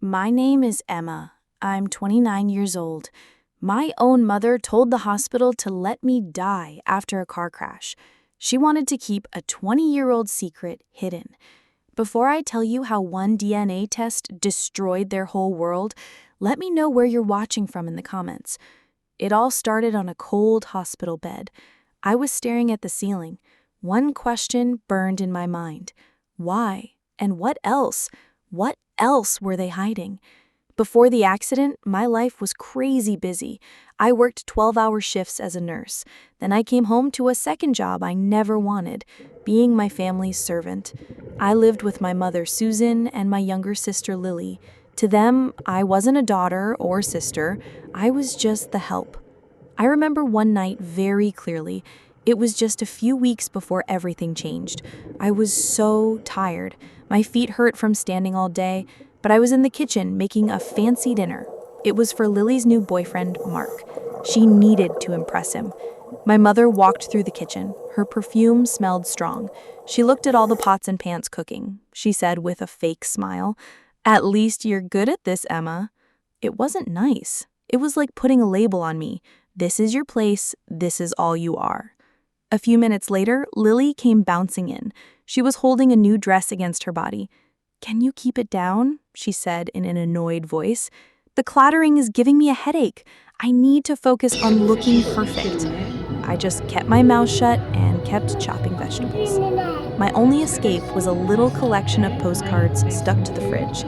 My name is Emma. I'm 29 years old. My own mother told the hospital to let me die after a car crash. She wanted to keep a 20-year-old secret hidden. Before I tell you how one DNA test destroyed their whole world, let me know where you're watching from in the comments. It all started on a cold hospital bed. I was staring at the ceiling. One question burned in my mind. Why? And what else? What else were they hiding? Before the accident, my life was crazy busy. I worked 12-hour shifts as a nurse. Then I came home to a second job I never wanted, being my family's servant. I lived with my mother, Susan, and my younger sister, Lily. To them, I wasn't a daughter or sister. I was just the help. I remember one night very clearly. It was just a few weeks before everything changed. I was so tired. My feet hurt from standing all day, but I was in the kitchen making a fancy dinner. It was for Lily's new boyfriend, Mark. She needed to impress him. My mother walked through the kitchen. Her perfume smelled strong. She looked at all the pots and pans cooking. She said with a fake smile, "At least you're good at this, Emma." It wasn't nice. It was like putting a label on me. This is your place. This is all you are. A few minutes later, Lily came bouncing in. She was holding a new dress against her body. "Can you keep it down?" she said in an annoyed voice. "The clattering is giving me a headache. I need to focus on looking perfect." I just kept my mouth shut and kept chopping vegetables. My only escape was a little collection of postcards stuck to the fridge.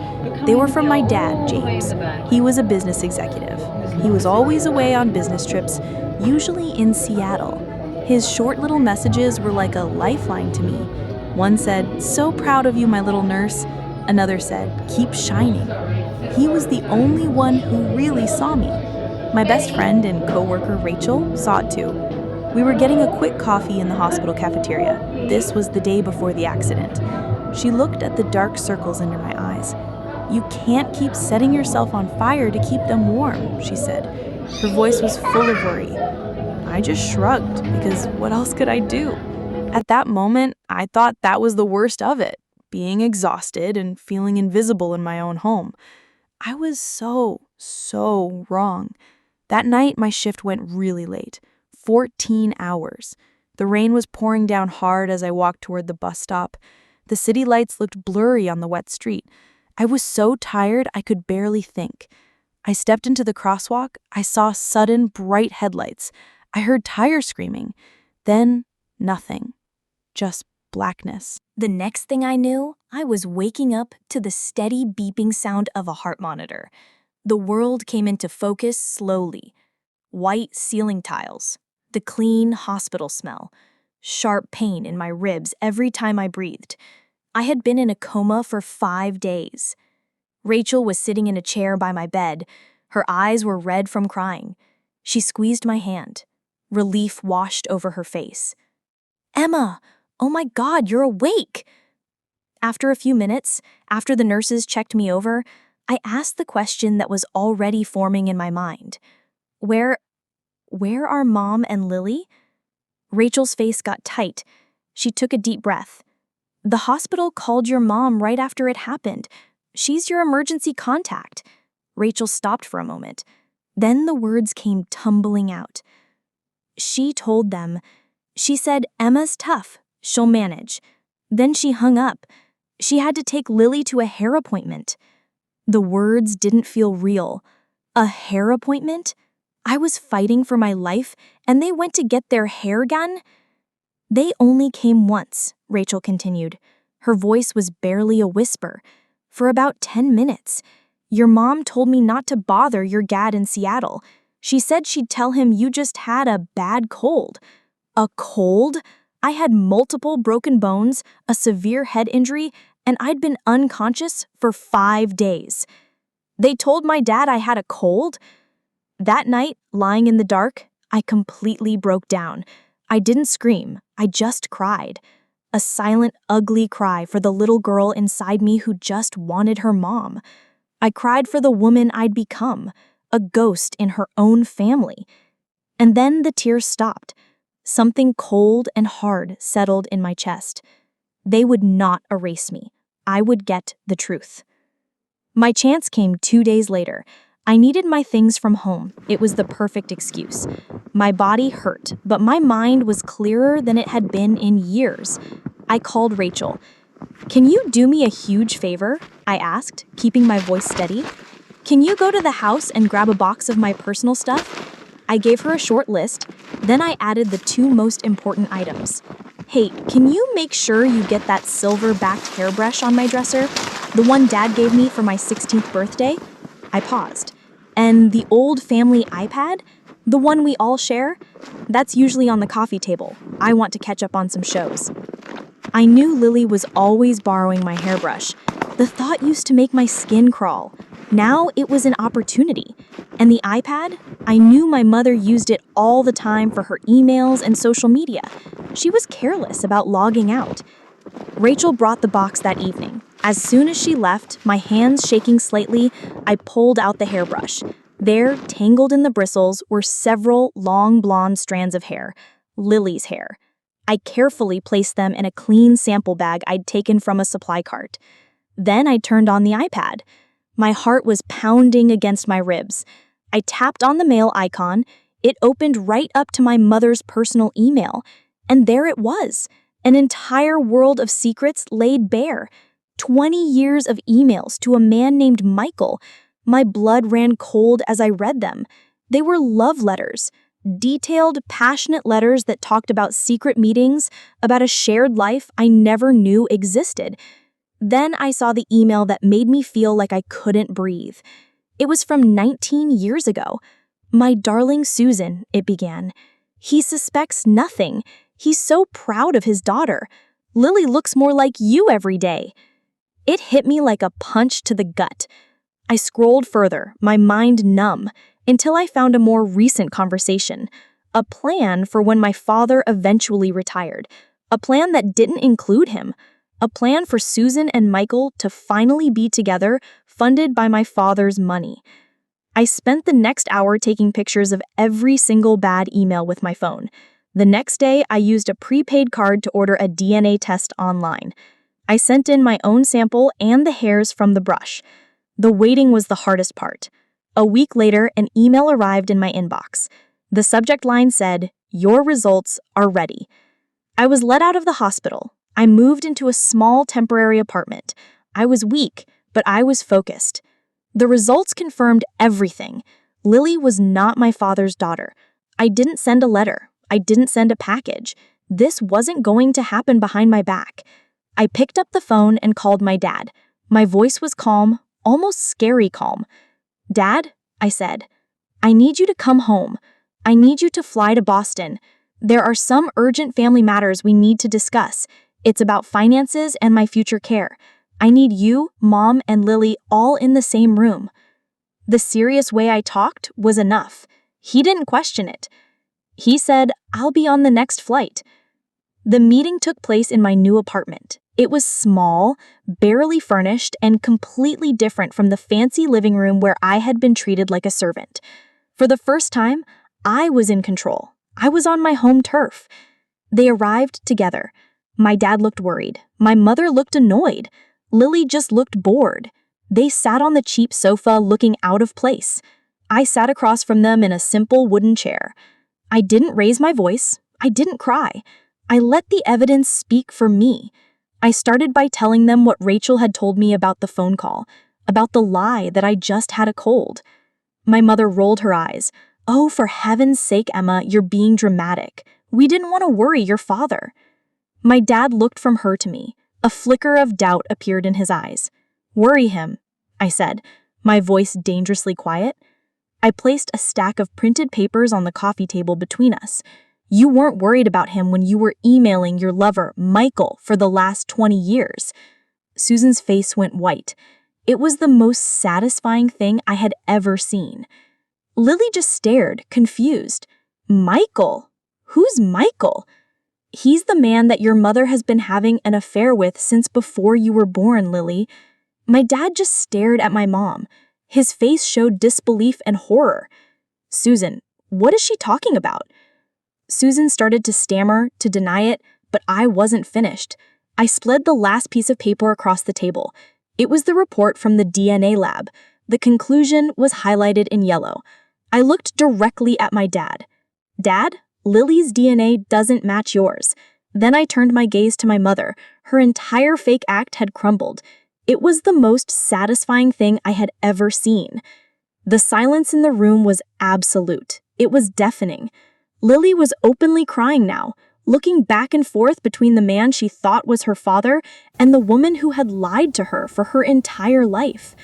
They were from my dad, James. He was a business executive. He was always away on business trips, usually in Seattle. His short little messages were like a lifeline to me. One said, "So proud of you, my little nurse." Another said, "Keep shining." He was the only one who really saw me. My best friend and coworker, Rachel, saw it too. We were getting a quick coffee in the hospital cafeteria. This was the day before the accident. She looked at the dark circles under my eyes. "You can't keep setting yourself on fire to keep them warm," she said. Her voice was full of worry. I just shrugged, because what else could I do? At that moment, I thought that was the worst of it, being exhausted and feeling invisible in my own home. I was so wrong. That night, my shift went really late, 14 hours. The rain was pouring down hard as I walked toward the bus stop. The city lights looked blurry on the wet street. I was so tired I could barely think. I stepped into the crosswalk. I saw sudden, bright headlights. I heard tires screaming. Then, nothing. Just blackness. The next thing I knew, I was waking up to the steady beeping sound of a heart monitor. The world came into focus slowly. White ceiling tiles, the clean hospital smell, sharp pain in my ribs every time I breathed. I had been in a coma for 5 days. Rachel was sitting in a chair by my bed. Her eyes were red from crying. She squeezed my hand. Relief washed over her face. "Emma, oh my God, you're awake!" After a few minutes, after the nurses checked me over, I asked the question that was already forming in my mind. Where are Mom and Lily? Rachel's face got tight. She took a deep breath. "The hospital called your mom right after it happened. She's your emergency contact." Rachel stopped for a moment. Then the words came tumbling out. "She told them. She said, 'Emma's tough. She'll manage.' Then she hung up. She had to take Lily to a hair appointment." The words didn't feel real. A hair appointment? I was fighting for my life, and they went to get their hair done? "They only came once," Rachel continued. Her voice was barely a whisper. "For about 10 minutes. Your mom told me not to bother your dad in Seattle. She said she'd tell him you just had a bad cold." A cold? I had multiple broken bones, a severe head injury, and I'd been unconscious for 5 days. They told my dad I had a cold? That night, lying in the dark, I completely broke down. I didn't scream, I just cried. A silent, ugly cry for the little girl inside me who just wanted her mom. I cried for the woman I'd become, a ghost in her own family. And then the tears stopped. Something cold and hard settled in my chest. They would not erase me. I would get the truth. My chance came 2 days later. I needed my things from home. It was the perfect excuse. My body hurt, but my mind was clearer than it had been in years. I called Rachel. "Can you do me a huge favor?" I asked, keeping my voice steady. "Can you go to the house and grab a box of my personal stuff?" I gave her a short list. Then I added the 2 most important items. "Hey, can you make sure you get that silver-backed hairbrush on my dresser? The one Dad gave me for my 16th birthday?" I paused. "And the old family iPad? The one we all share? That's usually on the coffee table. I want to catch up on some shows." I knew Lily was always borrowing my hairbrush. The thought used to make my skin crawl. Now it was an opportunity. And the iPad? I knew my mother used it all the time for her emails and social media. She was careless about logging out. Rachel brought the box that evening. As soon as she left, my hands shaking slightly, I pulled out the hairbrush. There, tangled in the bristles, were several long blonde strands of hair, Lily's hair. I carefully placed them in a clean sample bag I'd taken from a supply cart. Then I turned on the iPad. My heart was pounding against my ribs. I tapped on the mail icon. It opened right up to my mother's personal email. And there it was, an entire world of secrets laid bare. 20 years of emails to a man named Michael. My blood ran cold as I read them. They were love letters. Detailed, passionate letters that talked about secret meetings, about a shared life I never knew existed. Then I saw the email that made me feel like I couldn't breathe. It was from 19 years ago. "My darling Susan," it began. "He suspects nothing. He's so proud of his daughter. Lily looks more like you every day." It hit me like a punch to the gut. I scrolled further, my mind numb, until I found a more recent conversation. A plan for when my father eventually retired. A plan that didn't include him. A plan for Susan and Michael to finally be together, funded by my father's money. I spent the next hour taking pictures of every single bad email with my phone. The next day, I used a prepaid card to order a DNA test online. I sent in my own sample and the hairs from the brush. The waiting was the hardest part. A week later, an email arrived in my inbox. The subject line said, "Your results are ready." I was let out of the hospital. I moved into a small temporary apartment. I was weak, but I was focused. The results confirmed everything. Lily was not my father's daughter. I didn't send a letter. I didn't send a package. This wasn't going to happen behind my back. I picked up the phone and called my dad. My voice was calm, almost scary calm. "Dad," I said, "I need you to come home. I need you to fly to Boston. There are some urgent family matters we need to discuss. It's about finances and my future care. I need you, Mom, and Lily all in the same room." The serious way I talked was enough. He didn't question it. He said, "I'll be on the next flight." The meeting took place in my new apartment. It was small, barely furnished, and completely different from the fancy living room where I had been treated like a servant. For the first time, I was in control. I was on my home turf. They arrived together. My dad looked worried. My mother looked annoyed. Lily just looked bored. They sat on the cheap sofa looking out of place. I sat across from them in a simple wooden chair. I didn't raise my voice. I didn't cry. I let the evidence speak for me. I started by telling them what Rachel had told me about the phone call, about the lie that I just had a cold. My mother rolled her eyes. "Oh, for heaven's sake, Emma, you're being dramatic. We didn't want to worry your father." My dad looked from her to me. A flicker of doubt appeared in his eyes. "Worry him," I said, my voice dangerously quiet. I placed a stack of printed papers on the coffee table between us. "You weren't worried about him when you were emailing your lover, Michael, for the last 20 years. Susan's face went white. It was the most satisfying thing I had ever seen. Lily just stared, confused. "Michael? Who's Michael?" "He's the man that your mother has been having an affair with since before you were born, Lily." My dad just stared at my mom. His face showed disbelief and horror. "Susan, what is she talking about?" Susan started to stammer, to deny it, but I wasn't finished. I spread the last piece of paper across the table. It was the report from the DNA lab. The conclusion was highlighted in yellow. I looked directly at my dad. Dad, Lily's DNA doesn't match yours. Then I turned my gaze to my mother. Her entire fake act had crumbled. It was the most satisfying thing I had ever seen. The silence in the room was absolute. It was deafening. Lily was openly crying now, looking back and forth between the man she thought was her father and the woman who had lied to her for her entire life.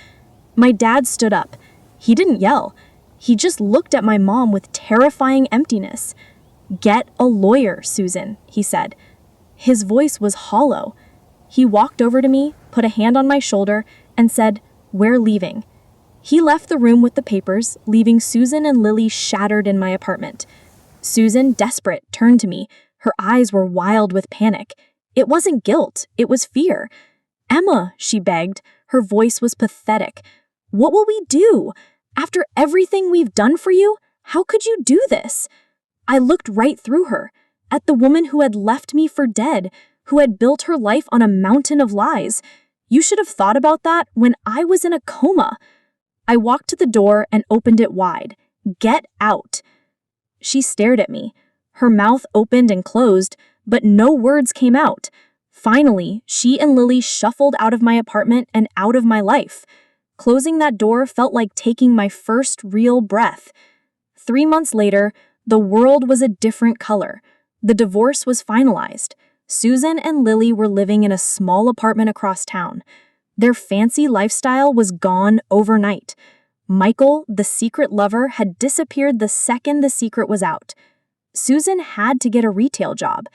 My dad stood up. He didn't yell. He just looked at my mom with terrifying emptiness. "Get a lawyer, Susan," he said. His voice was hollow. He walked over to me, put a hand on my shoulder, and said, "We're leaving." He left the room with the papers, leaving Susan and Lily shattered in my apartment. Susan, desperate, turned to me. Her eyes were wild with panic. It wasn't guilt, it was fear. "Emma," she begged. Her voice was pathetic. "What will we do? After everything we've done for you, how could you do this?" I looked right through her, at the woman who had left me for dead, who had built her life on a mountain of lies. You should have thought about that when I was in a coma. I walked to the door and opened it wide. "Get out." She stared at me. Her mouth opened and closed, but no words came out. Finally, she and Lily shuffled out of my apartment and out of my life. Closing that door felt like taking my first real breath. 3 months later, the world was a different color. The divorce was finalized. Susan and Lily were living in a small apartment across town. Their fancy lifestyle was gone overnight. Michael, the secret lover, had disappeared the second the secret was out. Susan had to get a retail job.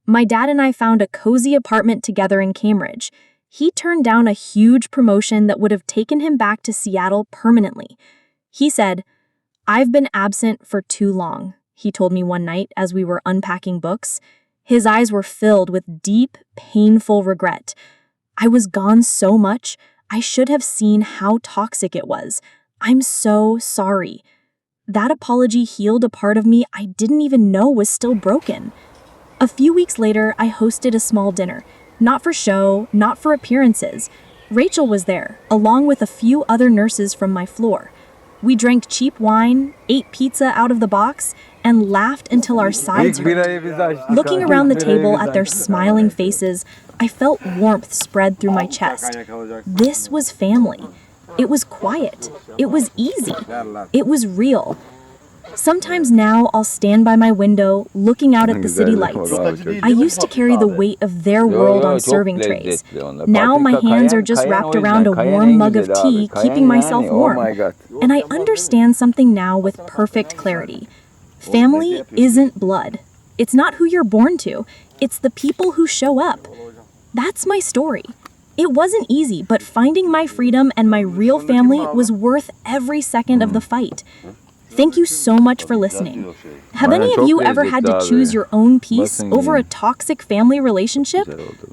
My dad and I found a cozy apartment together in Cambridge. He turned down a huge promotion that would have taken him back to Seattle permanently. He said, "I've been absent for too long," he told me one night as we were unpacking books. His eyes were filled with deep, painful regret. I was gone so much, I should have seen how toxic it was. I'm so sorry. That apology healed a part of me I didn't even know was still broken. A few weeks later, I hosted a small dinner. Not for show, not for appearances. Rachel was there, along with a few other nurses from my floor. We drank cheap wine, ate pizza out of the box, and laughed until our sides hurt. Looking around the table at their smiling faces, I felt warmth spread through my chest. This was family. It was quiet. It was easy. It was real. Sometimes now I'll stand by my window, looking out at the city lights. I used to carry the weight of their world on serving trays. Now my hands are just wrapped around a warm mug of tea, keeping myself warm. And I understand something now with perfect clarity. Family isn't blood. It's not who you're born to. It's the people who show up. That's my story. It wasn't easy, but finding my freedom and my real family was worth every second of the fight. Thank you so much for listening. Have any of you ever had to choose your own peace over a toxic family relationship?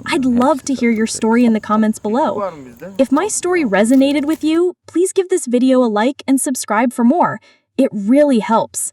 I'd love to hear your story in the comments below. If my story resonated with you, please give this video a like and subscribe for more. It really helps.